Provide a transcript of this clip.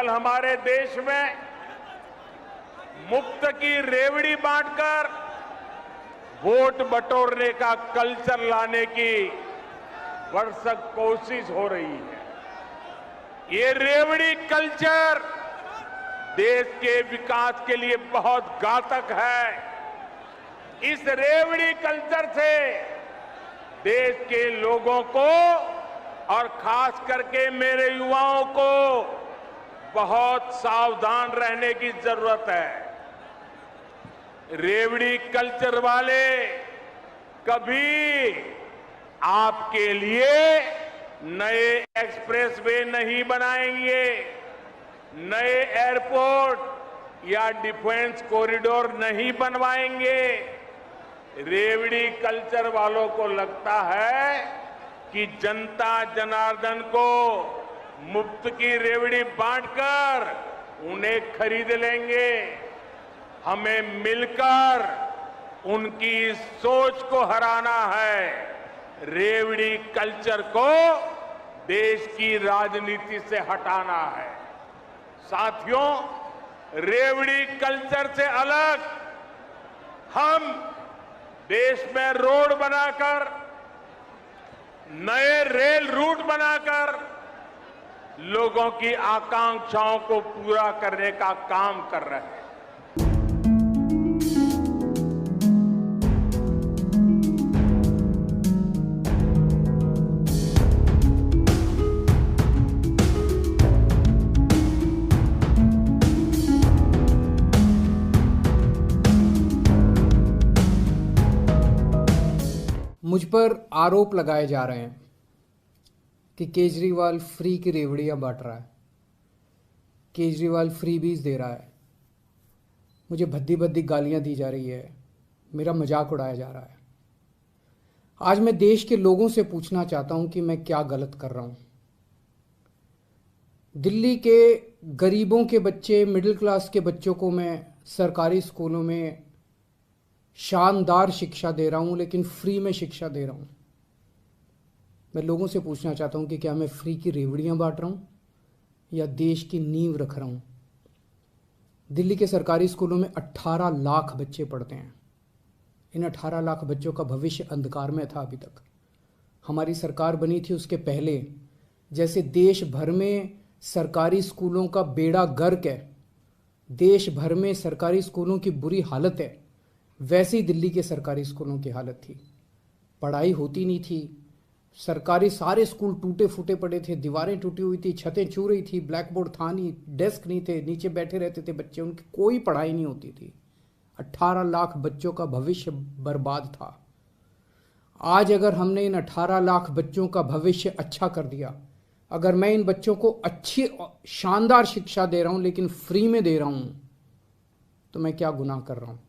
आजकल हमारे देश में मुफ्त की रेवड़ी बांटकर वोट बटोरने का कल्चर लाने की भरसक कोशिश हो रही है। ये रेवड़ी कल्चर देश के विकास के लिए बहुत घातक है। इस रेवड़ी कल्चर से देश के लोगों को और खास करके मेरे युवाओं को बहुत सावधान रहने की जरूरत है। रेवड़ी कल्चर वाले कभी आपके लिए नए एक्सप्रेसवे नहीं बनाएंगे, नए एयरपोर्ट या डिफेंस कॉरिडोर नहीं बनवाएंगे। रेवड़ी कल्चर वालों को लगता है कि जनता जनार्दन को मुफ्त की रेवड़ी बांटकर उन्हें खरीद लेंगे। हमें मिलकर उनकी सोच को हराना है। रेवड़ी कल्चर को देश की राजनीति से हटाना है। साथियों, रेवड़ी कल्चर से अलग हम देश में रोड बनाकर, नए रेल रूट बनाकर लोगों की आकांक्षाओं को पूरा करने का काम कर रहे हैं। मुझ पर आरोप लगाए जा रहे हैं कि केजरीवाल फ्री की रेवड़ियां बांट रहा है, केजरीवाल फ्रीबीज दे रहा है, मुझे भद्दी भद्दी गालियां दी जा रही है, मेरा मजाक उड़ाया जा रहा है। आज मैं देश के लोगों से पूछना चाहता हूं कि मैं क्या गलत कर रहा हूं। दिल्ली के गरीबों के बच्चे, मिडिल क्लास के बच्चों को मैं सरकारी स्कूलों में शानदार शिक्षा दे रहा हूं, लेकिन फ्री में शिक्षा दे रहा हूं। मैं लोगों से पूछना चाहता हूं कि क्या मैं फ्री की रेवड़ियां बांट रहा हूं या देश की नींव रख रहा हूं। दिल्ली के सरकारी स्कूलों में 18 लाख बच्चे पढ़ते हैं। इन 18 लाख बच्चों का भविष्य अंधकार में था। अभी तक हमारी सरकार बनी थी उसके पहले जैसे देश भर में सरकारी स्कूलों का बेड़ा गर्क है, देश भर में सरकारी स्कूलों की बुरी हालत है, वैसे ही दिल्ली के सरकारी स्कूलों की हालत थी। पढ़ाई होती नहीं थी, सरकारी सारे स्कूल टूटे फूटे पड़े थे, दीवारें टूटी हुई थी, छतें छू रही थी, ब्लैक बोर्ड था नहीं, डेस्क नहीं थे, नीचे बैठे रहते थे बच्चे, उनकी कोई पढ़ाई नहीं होती थी। 18 लाख बच्चों का भविष्य बर्बाद था। आज अगर हमने इन 18 लाख बच्चों का भविष्य अच्छा कर दिया, अगर मैं इन बच्चों को अच्छी शानदार शिक्षा दे रहा हूं लेकिन फ्री में दे रहा हूं, तो मैं क्या गुनाह कर रहा हूं।